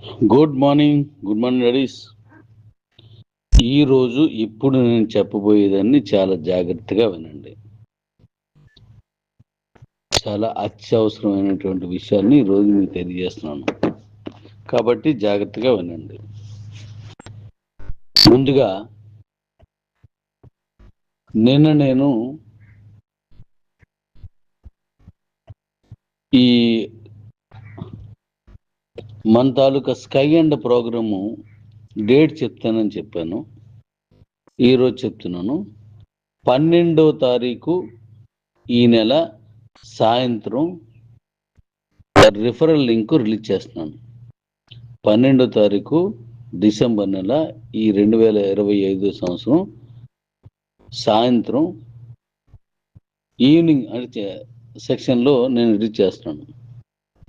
Good morning Redis. ఈరోజు ఇప్పుడు నేను చెప్పబోయేదాన్ని చాలా జాగ్రత్తగా వినండి. చాలా అత్యవసరమైనటువంటి విషయాన్ని ఈరోజు మీకు తెలియజేస్తున్నాను, కాబట్టి జాగ్రత్తగా వినండి. ముందుగా నేను ఈ మన తాలూకా స్కై అండ్ ప్రోగ్రాము డేట్ చెప్తానని చెప్పాను. ఈరోజు చెప్తున్నాను. 12వ తారీఖు ఈ నెల సాయంత్రం రిఫరల్ లింక్ రిలీజ్ చేస్తున్నాను. 12వ తారీఖు డిసెంబర్ నెల ఈ 2025 సంవత్సరం సాయంత్రం ఈవినింగ్ అంటే సెక్షన్లో నేను రిలీజ్ చేస్తున్నాను.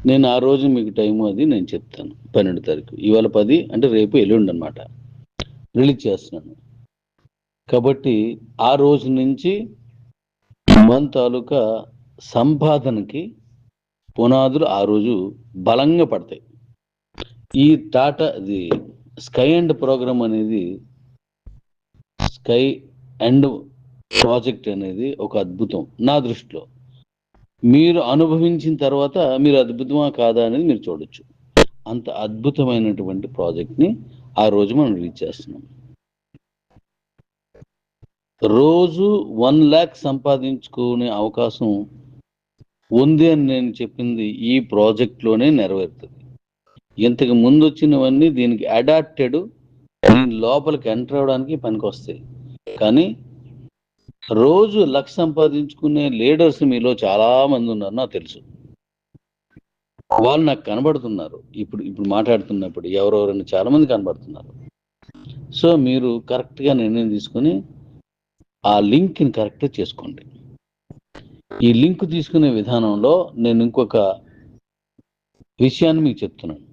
నేను ఆ రోజు మీకు టైము అది నేను చెప్తాను. 12వ తారీఖు, ఇవాళ 10 అంటే రేపు ఎల్లుండి అనమాట రిలీజ్ చేస్తున్నాను. కాబట్టి ఆ రోజు నుంచి మన తాలూకా సంపాదనకి పునాదులు ఆ రోజు బలంగా పడతాయి. ఈ ఇది స్కై అండ్ ప్రోగ్రామ్ అనేది, స్కై అండ్ ప్రాజెక్ట్ అనేది ఒక అద్భుతం నా దృష్టిలో. మీరు అనుభవించిన తర్వాత మీరు అద్భుతమా కాదా అనేది మీరు చూడొచ్చు. అంత అద్భుతమైనటువంటి ప్రాజెక్ట్ని ఆ రోజు మనం రిలీజ్ చేస్తున్నాం. రోజు 1 lakh సంపాదించుకునే అవకాశం ఉంది అని నేను చెప్పింది ఈ ప్రాజెక్ట్లోనే నెరవేరుతుంది. ఇంతకు ముందు వచ్చినవన్నీ దీనికి అడాప్టెడ్, దీని లోపలికి ఎంటర్ అవ్వడానికి పనికొస్తాయి. కానీ రోజు 1 lakh సంపాదించుకునే లీడర్స్ మీలో చాలా మంది ఉన్నారు, నాకు తెలుసు. వాళ్ళు నాకు కనబడుతున్నారు. ఇప్పుడు మాట్లాడుతున్నప్పుడు ఎవరెవరైనా చాలా మంది కనబడుతున్నారు. సో మీరు కరెక్ట్గా నిర్ణయం తీసుకొని ఆ లింక్ని కరెక్ట్గా చేసుకోండి. ఈ లింక్ తీసుకునే విధానంలో నేను ఇంకొక విషయాన్ని మీకు చెప్తున్నాను.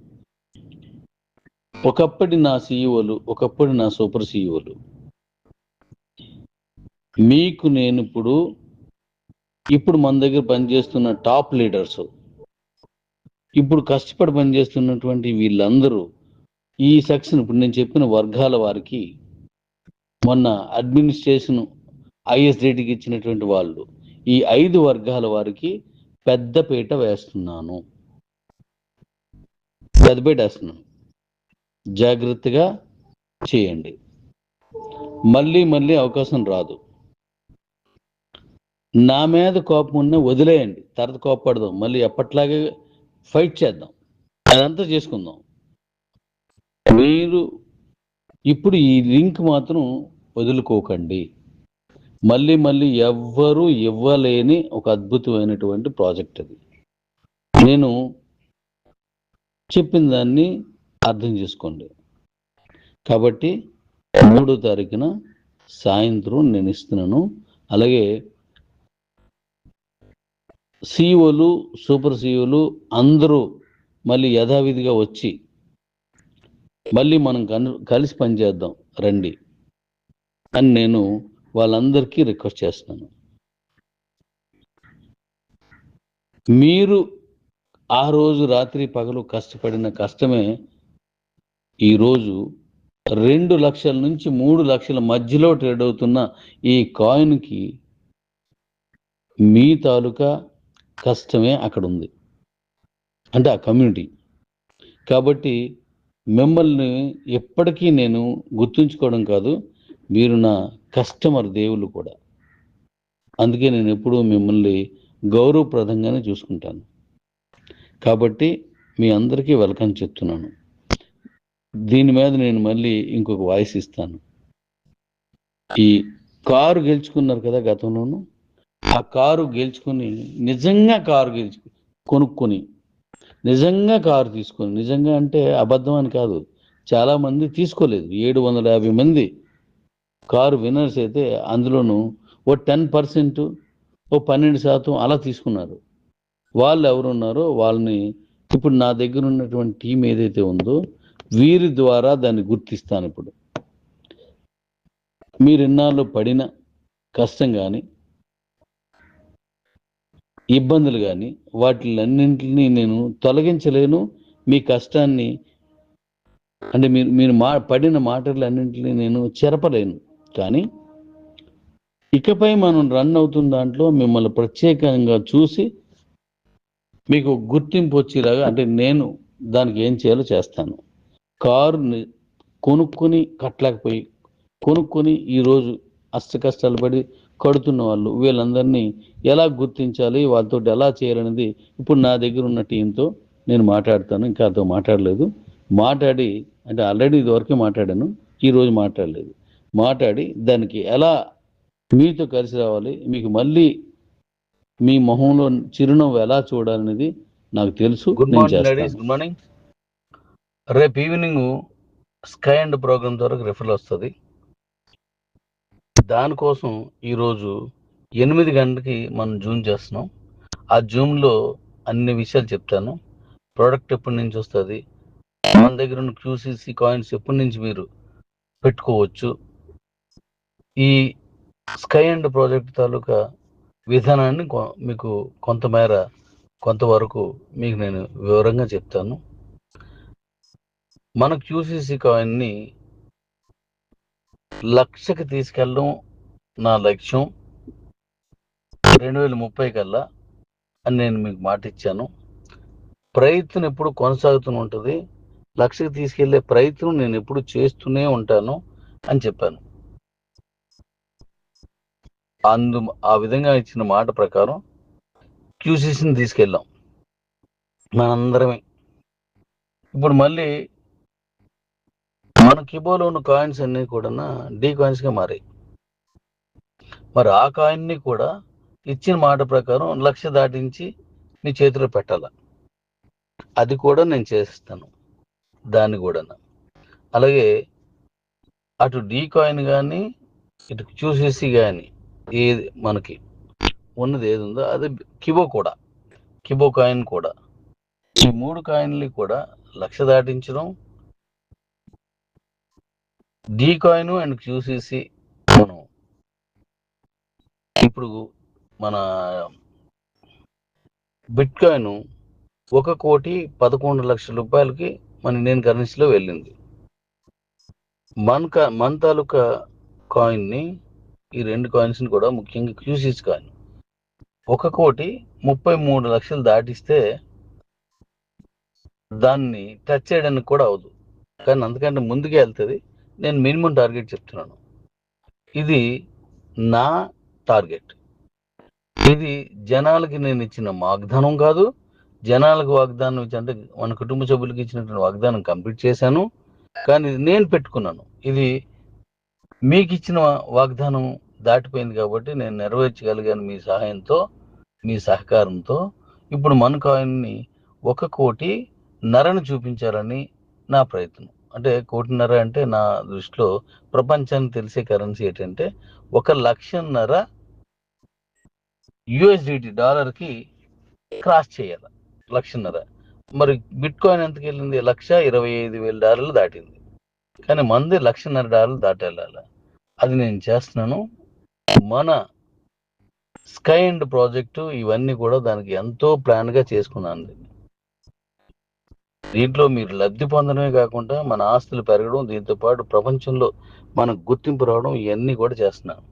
ఒకప్పటి నా సీఈఓలు, ఒకప్పటి నా సూపర్ సీఈఓలు, మీకు నేను ఇప్పుడు మన దగ్గర పనిచేస్తున్న టాప్ లీడర్స్, ఇప్పుడు కష్టపడి పనిచేస్తున్నటువంటి వీళ్ళందరూ ఈ సెక్షన్, ఇప్పుడు నేను చెప్పిన వర్గాల వారికి, మొన్న అడ్మినిస్ట్రేషన్ ఐఎస్డిటికి ఇచ్చినటువంటి వాళ్ళు, ఈ 5 వర్గాల వారికి పెద్దపీట వేస్తున్నాను. జాగ్రత్తగా చేయండి. మళ్ళీ అవకాశం రాదు. నా మీద కోపం ఉన్న వదిలేయండి, తర్వాత కోపపడదాం, మళ్ళీ ఎప్పట్లాగే ఫైట్ చేద్దాం, అదంతా చేసుకుందాం. మీరు ఇప్పుడు ఈ లింక్ మాత్రం వదులుకోకండి. మళ్ళీ ఎవ్వరూ ఇవ్వలేని ఒక అద్భుతమైనటువంటి ప్రాజెక్ట్ అది. నేను చెప్పిన దాన్ని అర్థం చేసుకోండి. కాబట్టి 3వ తారీఖున సాయంత్రం నేను ఇస్తున్నాను. అలాగే సీఈఓలు, సూపర్ సీఈఓలు అందరూ మళ్ళీ యథావిధిగా వచ్చి మళ్ళీ మనం కలిసి పనిచేద్దాం రండి అని నేను వాళ్ళందరికీ రిక్వెస్ట్ చేస్తున్నాను. మీరు ఆ రోజు రాత్రి పగలు కష్టపడిన కష్టమే ఈరోజు 2 లక్షల నుంచి 3 లక్షల మధ్యలో ట్రేడ్ అవుతున్న ఈ కాయిన్కి మీ తాలూకా కష్టమే అక్కడ ఉంది, అంటే ఆ కమ్యూనిటీ. కాబట్టి మిమ్మల్ని ఎప్పటికీ నేను గుర్తుంచుకోవడం కాదు, మీరు నా కస్టమర్ దేవుళ్ళు కూడా. అందుకే నేను ఎప్పుడూ మిమ్మల్ని గౌరవప్రదంగానే చూసుకుంటాను. కాబట్టి మీ అందరికీ వెల్కమ్ చెప్తున్నాను. దీని మీద నేను మళ్ళీ ఇంకొక వాయిస్ ఇస్తాను. ఈ కారు గెలుచుకున్నారు కదా గతంలోనూ, ఆ కారు గెలుచుకొని నిజంగా కొనుక్కొని నిజంగా కారు తీసుకొని, నిజంగా అంటే అబద్ధం అని కాదు, చాలామంది తీసుకోలేదు. 750 మంది కారు విన్నర్స్ అయితే అందులోనూ ఓ 10%, ఓ 12% అలా తీసుకున్నారు. వాళ్ళు ఎవరున్నారో వాళ్ళని ఇప్పుడు నా దగ్గర ఉన్నటువంటి టీం ఏదైతే ఉందో వీరి ద్వారా దాన్ని గుర్తిస్తాను. ఇప్పుడు మీరు ఇన్నాళ్ళు పడిన కష్టం కానీ, ఇబ్బందులు కానీ వాటిలన్నింటినీ నేను తొలగించలేను. మీ కష్టాన్ని అంటే మీరు మీరు పడిన మాటలన్నింటినీ నేను చెరపలేను. కానీ ఇకపై మనం రన్ అవుతున్న దాంట్లో మిమ్మల్ని ప్రత్యేకంగా చూసి మీకు గుర్తింపు వచ్చేలాగా అంటే నేను దానికి ఏం చేయాలో చేస్తాను. కారు కొనుక్కొని కట్టలేకపోయి కొనుక్కొని ఈరోజు కష్టాలు పడి కడుతున్న వాళ్ళు వీళ్ళందరినీ ఎలా గుర్తించాలి, వాళ్ళతో ఎలా చేయాలనేది ఇప్పుడు నా దగ్గర ఉన్న టీంతో నేను మాట్లాడతాను. ఇంకా అతో మాట్లాడలేదు. మాట్లాడి అంటే ఆల్రెడీ ఇదివరకే మాట్లాడాను. ఈరోజు మాట్లాడలేదు. మాట్లాడి దానికి ఎలా మీతో కలిసి రావాలి, మీకు మళ్ళీ మీ మొహంలో చిరునవ్వు ఎలా చూడాలనేది నాకు తెలుసు. Good morning ladies, good morning. రేపు ఈవినింగ్ స్కై అండ్ ప్రోగ్రామ్ ద్వారా రిఫరల్ వస్తుంది. దానికోసం ఈరోజు 8 గంటలకి మనం జూమ్ చేస్తున్నాం. ఆ జూమ్లో అన్ని విషయాలు చెప్తాను. ప్రోడక్ట్ ఎప్పటి నుంచి వస్తుంది, మన దగ్గర ఉన్న క్యూసీసీ కాయిన్స్ ఎప్పటి నుంచి మీరు పెట్టుకోవచ్చు, ఈ స్కై అండ్ ప్రాజెక్ట్ తాలూకా విధానాన్ని మీకు కొంతవరకు మీకు నేను వివరంగా చెప్తాను. మన క్యూసీసీ కాయిన్ని 1,00,000కి తీసుకెళ్ళడం నా లక్ష్యం 2030 కల్లా అని నేను మీకు మాట ఇచ్చాను. ప్రయత్నం ఎప్పుడు కొనసాగుతూనే ఉంటుంది. 1,00,000కి తీసుకెళ్లే ప్రయత్నం నేను ఎప్పుడు చేస్తూనే ఉంటాను అని చెప్పాను. ఆ విధంగా ఇచ్చిన మాట ప్రకారం క్యూసీసీని తీసుకెళ్ళాం మనందరమే. ఇప్పుడు మళ్ళీ మన కిబోలో ఉన్న కాయిన్స్ అన్నీ కూడా డీ కాయిన్స్గా మారాయి. మరి ఆ కాయిన్ని కూడా ఇచ్చిన మాట ప్రకారం 1,00,000 దాటించి మీ చేతిలో పెట్టాల. అది కూడా నేను చేస్తాను. దాన్ని కూడా అలాగే అటు డీ కాయిన్ కానీ ఇటు క్యూసీసీ కానీ ఏది మనకి ఉన్నది ఏది ఉందో అది కిబో కాయిన్ కూడా ఈ 3 కాయిన్లు కూడా 1,00,000 దాటించడం, డీ కాయిన్ అండ్ క్యూసీసీ మనం ఇప్పుడు మన బిట్ కాయిన్ 1,11,00,000 రూపాయలకి మన ఇండియన్ కరెన్సీలో వెళ్ళింది. మన తాలూకా కాయిన్ని ఈ 2 కాయిన్స్ని కూడా ముఖ్యంగా క్యూసీసీ కాయిన్ 1,33,00,000 దాటిస్తే దాన్ని టచ్ చేయడానికి కూడా అవదు. కానీ అందుకంటే ముందుకే వెళ్తుంది. నేను మినిమం టార్గెట్ చెప్తున్నాను. ఇది నా టార్గెట్. ఇది జనాలకి నేను ఇచ్చిన వాగ్దానం కాదు. జనాలకు వాగ్దానం అంటే మన కుటుంబ సభ్యులకి ఇచ్చినటువంటి వాగ్దానం కంప్లీట్ చేశాను. కానీ ఇది నేను పెట్టుకున్నాను. ఇది మీకు ఇచ్చిన వాగ్దానం దాటిపోయింది కాబట్టి నేను నెరవేర్చగలిగాను మీ సహాయంతో, మీ సహకారంతో. ఇప్పుడు మన కాయిన్ని 1,50,00,000 చూపించాలని నా ప్రయత్నం. అంటే 1,50,00,000 అంటే నా దృష్టిలో ప్రపంచానికి తెలిసే కరెన్సీ ఏంటంటే 1,50,00,000 USDT డాలర్కి క్రాస్ చేయాలి. 1,50,00,000. మరి బిట్ కాయిన్ ఎంతకి వెళ్ళింది? $1,25,000 దాటింది. కానీ మంది $1,50,000 దాటెళ్ళాలి. అది నేను చేస్తున్నాను. మన స్కై అండ్ ప్రాజెక్టు ఇవన్నీ కూడా దానికి ఎంతో ప్లాన్గా చేసుకున్నాను. దీంట్లో మీరు లబ్ధి పొందడమే కాకుండా మన ఆస్తులు పెరగడం, దీంతో పాటు ప్రపంచంలో మనకు గుర్తింపు రావడం ఇవన్నీ కూడా చేస్తున్నాను.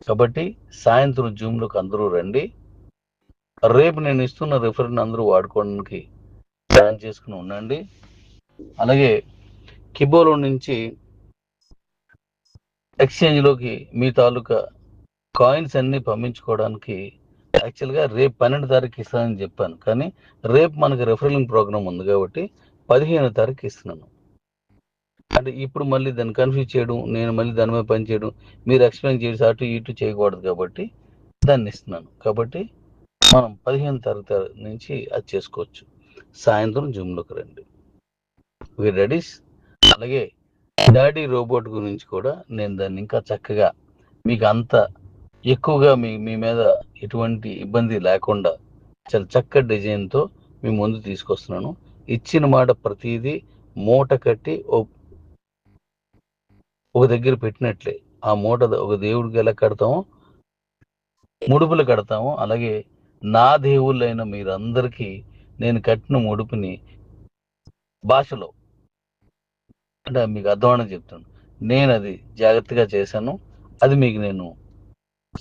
కాబట్టి సాయంత్రం జూమ్లోకి అందరూ రండి. రేపు నేను ఇస్తున్న రిఫరెన్స్ అందరూ వాడుకోవడానికి ప్లాన్ చేసుకుని ఉండండి. అలాగే కిబోలో నుంచి ఎక్స్చేంజ్లోకి మీ తాలూకా కాయిన్స్ అన్నీ పంపించుకోవడానికి యాక్చువల్గా రేపు 12 తారీఖు ఇస్తానని చెప్పాను. కానీ రేపు మనకి రెఫరలింగ్ ప్రోగ్రామ్ ఉంది కాబట్టి 15 తారీఖు ఇస్తున్నాను. అంటే ఇప్పుడు మళ్ళీ దాన్ని కన్ఫ్యూజ్ చేయడం, నేను మళ్ళీ దాని మీద పని చేయడం, మీరు ఎక్స్ప్లెయిన్ చేసి అటు ఇటు చేయకూడదు కాబట్టి దాన్ని ఇస్తున్నాను. కాబట్టి మనం 15 తారీఖు నుంచి అది చేసుకోవచ్చు. సాయంత్రం జూమ్లోకి రండి. వి రెడీస్. అలాగే డాడీ రోబోట్ గురించి కూడా నేను దాన్ని ఇంకా చక్కగా మీకు అంత ఎక్కువగా మీ మీద ఎటువంటి ఇబ్బంది లేకుండా చాలా చక్కటి డిజైన్తో మీ ముందు తీసుకొస్తున్నాను. ఇచ్చిన మాట ప్రతిదీ మూట కట్టి ఒక దగ్గర పెట్టినట్లే ఆ మూట ఒక దేవుడికి ఎలా కడతామో ముడుపులు కడతామో అలాగే నా దేవుళ్ళైన మీరందరికీ నేను కట్టిన ముడుపుని భాషలో అంటే మీకు అర్థమని చెప్తాను. నేను అది జాగ్రత్తగా చేశాను. అది మీకు నేను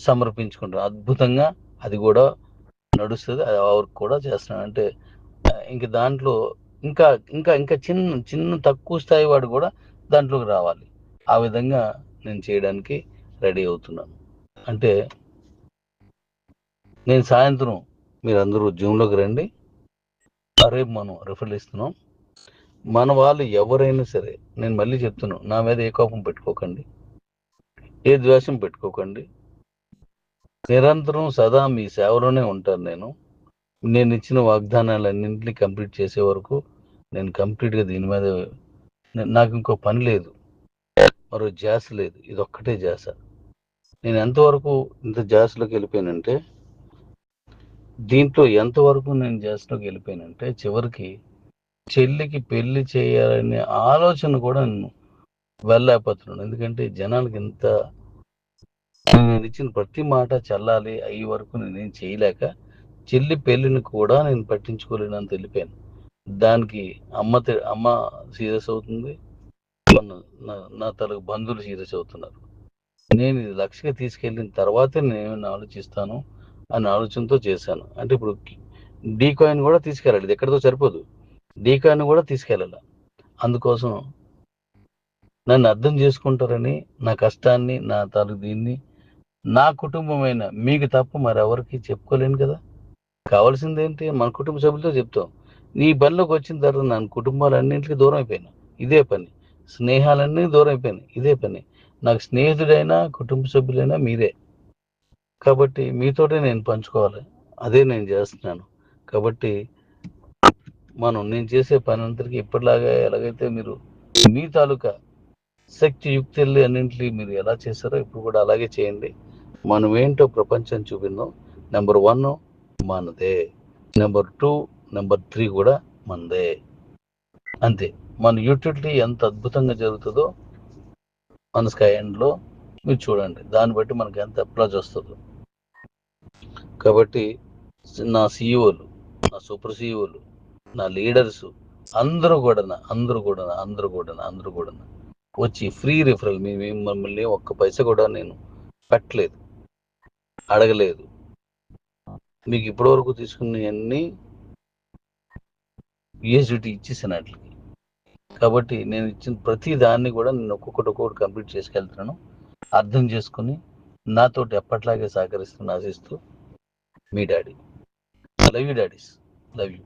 సమర్పించుకుంటాను. అద్భుతంగా అది కూడా నడుస్తుంది. అది వర్క్ కూడా చేస్తున్నాను. అంటే ఇంక దాంట్లో ఇంకా ఇంకా ఇంకా చిన్న చిన్న తక్కువ స్థాయి వాడు కూడా దాంట్లోకి రావాలి. ఆ విధంగా నేను చేయడానికి రెడీ అవుతున్నాను. అంటే నేను సాయంత్రం మీరందరూ జూమ్లోకి రండి. రేపు మనం రిఫరల్ ఇస్తున్నాం. మన వాళ్ళు ఎవరైనా సరే, నేను మళ్ళీ చెప్తున్నాను, నా మీద ఏ కోపం పెట్టుకోకండి, ఏ ద్వేషం పెట్టుకోకండి. నిరంతరం సదా మీ సేవలోనే ఉంటాను. నేను ఇచ్చిన వాగ్దానాలన్నింటినీ కంప్లీట్ చేసే వరకు నేను కంప్లీట్గా దీని మీద నాకు ఇంకో పని లేదు, మరో ధ్యాస లేదు. ఇదొక్కటే ధ్యాస. నేను ఎంతవరకు ఇంత ధ్యాసలోకి వెళ్ళిపోయానంటే, దీంట్లో ఎంతవరకు నేను ధ్యాసలోకి వెళ్ళిపోయానంటే, చివరికి చెల్లికి పెళ్లి చేయాలనే ఆలోచన కూడా నేను వెళ్ళలేకపోతున్నాను. ఎందుకంటే జనాలకి ఇంత నేను ఇచ్చిన ప్రతి మాట చెల్లాలి అయ్యే వరకు నేనేం చేయలేక, చెల్లి పెళ్లిని కూడా నేను పట్టించుకోలేనంత వెళ్ళిపోయాను. దానికి అమ్మ సీరియస్ అవుతుంది, నా తలకు బంధువులు సీరియస్ అవుతున్నారు. నేను ఇది లక్ష్యంగా తీసుకెళ్ళిన తర్వాతే నేను ఆలోచిస్తాను అనే ఆలోచనతో చేశాను. అంటే ఇప్పుడు డీ కాయిన్ కూడా తీసుకెళ్ళాలి, ఇది ఎక్కడితో సరిపోదు, డీ కాయిన్ కూడా తీసుకెళ్ళాలి. అందుకోసం నన్ను అర్థం చేసుకుంటారని, నా కష్టాన్ని, నా తాలూకు దీన్ని నా కుటుంబమైన మీకు తప్ప మరెవరికి చెప్పుకోలేను కదా. కావాల్సింది ఏంటి, మన కుటుంబ సభ్యులతో చెప్తాం. నీ పనిలోకి వచ్చిన తర్వాత నా కుటుంబాలన్నింటికి దూరం అయిపోయినా ఇదే పని, స్నేహాలన్నీ దూరం అయిపోయినాయి ఇదే పని. నాకు స్నేహితుడైనా కుటుంబ సభ్యులైనా మీరే. కాబట్టి మీతోటే నేను పంచుకోవాలి, అదే నేను చేస్తున్నాను. కాబట్టి నేను చేసే పని అంతటికి ఇప్పటిలాగా ఎలాగైతే మీరు మీ తాలూకా శక్తి యుక్తులు అన్నింటినీ మీరు ఎలా చేశారో ఇప్పుడు కూడా అలాగే చేయండి. మనం ఏంటో ప్రపంచం చూపిందాం. నెంబర్ 1 మనదే, నెంబర్ 2, నెంబర్ 3 కూడా మనదే. అంతే. మన యూటిలిటీ ఎంత అద్భుతంగా జరుగుతుందో మన స్కై ఎండ్లో మీరు చూడండి. దాన్ని బట్టి మనకి ఎంత అప్లాజ్ వస్తుందో. కాబట్టి నా సీఈఓలు, నా సూపర్ సీఈఓలు, నా లీడర్స్ అందరూ కూడా వచ్చి ఫ్రీ రిఫరల్, మమ్మల్ని ఒక్క పైసా కూడా నేను పెట్టలేదు, అడగలేదు. మీకు ఇప్పటివరకు తీసుకున్నవన్నీ యూఎస్డిటీ ఇచ్చేసాను వాటికి. కాబట్టి నేను ఇచ్చిన ప్రతి దాన్ని కూడా నేను ఒక్కొక్కటి కంప్లీట్ చేసుకెళ్తున్నాను. అర్థం చేసుకుని నాతోటి ఎప్పట్లాగే సహకరిస్తున్న ఆశిస్తూ మీ daddy. Love you daddies, love you.